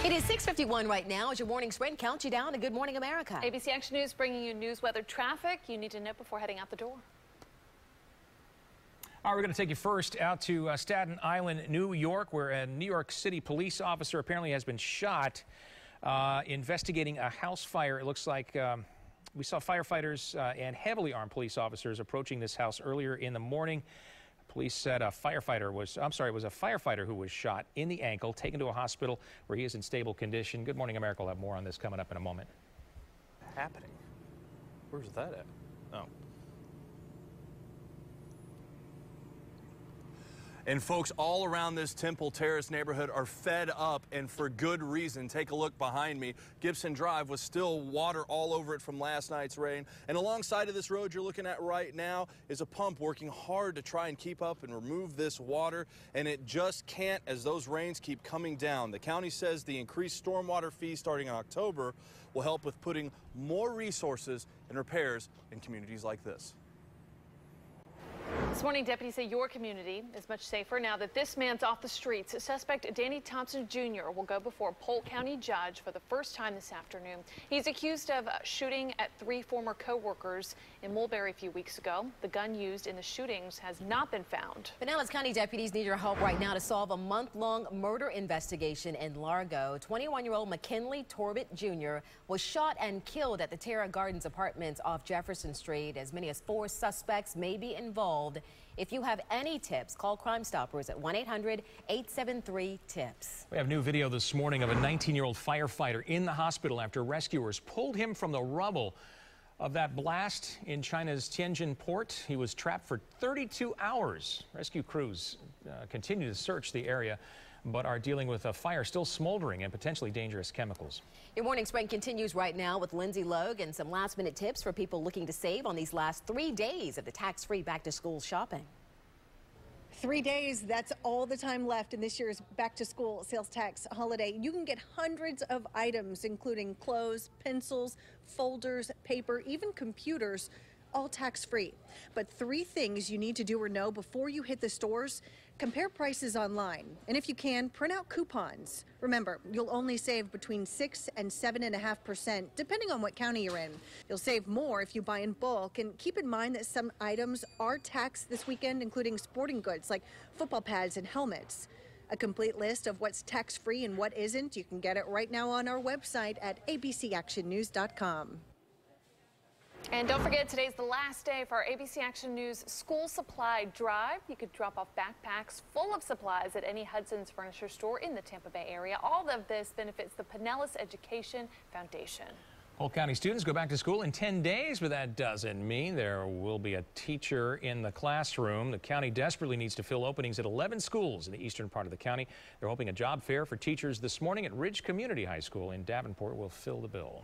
It is 6:51 right now. As your morning sprint counts you down to Good Morning America. ABC Action News bringing you news, weather, traffic you need to know before heading out the door. All right, we're going to take you first out to Staten Island, New York, where a New York City police officer apparently has been shot investigating a house fire. It looks like we saw firefighters and heavily armed police officers approaching this house earlier in the morning. Police said it was a firefighter who was shot in the ankle, taken to a hospital where he is in stable condition. Good Morning America will have more on this coming up in a moment. Happening? Where's that at? Oh. And folks all around this Temple Terrace neighborhood are fed up, and for good reason. Take a look behind me. Gibson Drive was still water all over it from last night's rain. And alongside of this road you're looking at right now is a pump working hard to try and keep up and remove this water. And it just can't as those rains keep coming down. The county says the increased stormwater fee starting in October will help with putting more resources and repairs in communities like this. This morning, deputies say your community is much safer now that this man's off the streets. Suspect Danny Thompson Jr. will go before a Polk County judge for the first time this afternoon. He's accused of shooting at 3 former co-workers in Mulberry a few weeks ago. The gun used in the shootings has not been found. Pinellas County deputies need your help right now to solve a month-long murder investigation in Largo. 21-year-old McKinley Torbett Jr. was shot and killed at the Terra Gardens Apartments off Jefferson Street. As many as 4 suspects may be involved. If you have any tips, call Crime Stoppers at 1-800-873-TIPS. We have new video this morning of a 19-year-old firefighter in the hospital after rescuers pulled him from the rubble of that blast in China's Tianjin port. He was trapped for 32 hours. Rescue crews continue to search the area, but are dealing with a fire still smoldering and potentially dangerous chemicals. Your morning sprint continues right now with Lindsay Logue and some last-minute tips for people looking to save on these last 3 days of the tax-free back-to-school shopping. 3 days, that's all the time left in this year's back-to-school sales tax holiday. You can get hundreds of items, including clothes, pencils, folders, paper, even computers, all tax-free. But 3 things you need to do or know before you hit the stores: compare prices online, and if you can, print out coupons. Remember, you'll only save between 6 and 7.5%, depending on what county you're in. You'll save more if you buy in bulk, and keep in mind that some items are taxed this weekend, including sporting goods like football pads and helmets. A complete list of what's tax-free and what isn't, you can get it right now on our website at abcactionnews.com. And don't forget, today's the last day for our ABC Action News School Supply Drive. You could drop off backpacks full of supplies at any Hudson's Furniture store in the Tampa Bay area. All of this benefits the Pinellas Education Foundation. Polk County students go back to school in 10 days, but that doesn't mean there will be a teacher in the classroom. The county desperately needs to fill openings at 11 schools in the eastern part of the county. They're hoping a job fair for teachers this morning at Ridge Community High School in Davenport will fill the bill.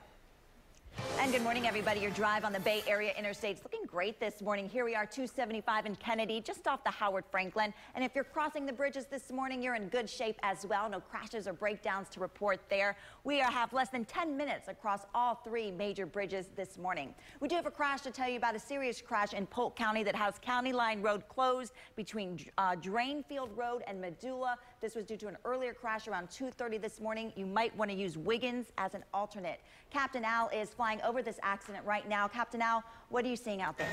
And good morning, everybody. Your drive on the Bay Area interstates looking great this morning. Here we are, 275 in Kennedy, just off the Howard Franklin. And if you're crossing the bridges this morning, you're in good shape as well. No crashes or breakdowns to report there. We have less than 10 minutes across all 3 major bridges this morning. We do have a crash to tell you about, a serious crash in Polk County that has County Line Road closed between Drainfield Road and Medulla. This was due to an earlier crash around 2:30 this morning. You might want to use Wiggins as an alternate. Captain Al is flying over this accident right now. Captain Al, what are you seeing out there?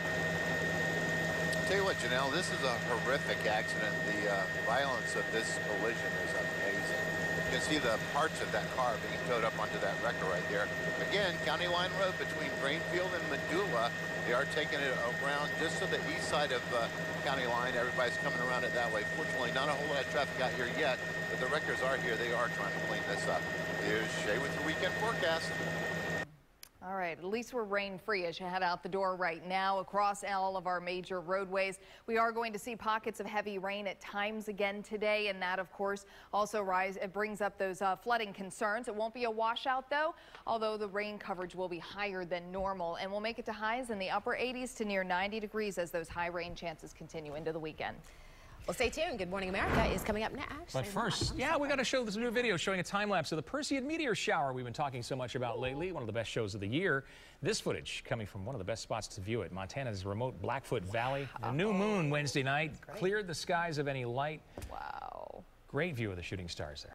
I'll tell you what, Janelle, this is a horrific accident. The violence of this collision is amazing. You can see the parts of that car being towed up onto that wrecker right there. Again, County Line Road between Drainfield and Medulla. They are taking it around just to the east side of County Line. Everybody's coming around it that way. Fortunately, not a whole lot of traffic out here yet, but the wreckers are here. They are trying to clean this up. Here's Shay with your weekend forecast. All right, at least we're rain-free as you head out the door right now across all of our major roadways. We are going to see pockets of heavy rain at times again today, and that, of course, also brings up those flooding concerns. It won't be a washout, though, although the rain coverage will be higher than normal, and we'll make it to highs in the upper 80s to near 90 degrees as those high rain chances continue into the weekend. Well, stay tuned. Good Morning America is coming up next. But first, we got to show this new video showing a time-lapse of the Perseid meteor shower we've been talking so much about lately. One of the best shows of the year. This footage coming from one of the best spots to view it, Montana's remote Blackfoot Valley. The new moon Wednesday night cleared the skies of any light. Wow. Great view of the shooting stars there.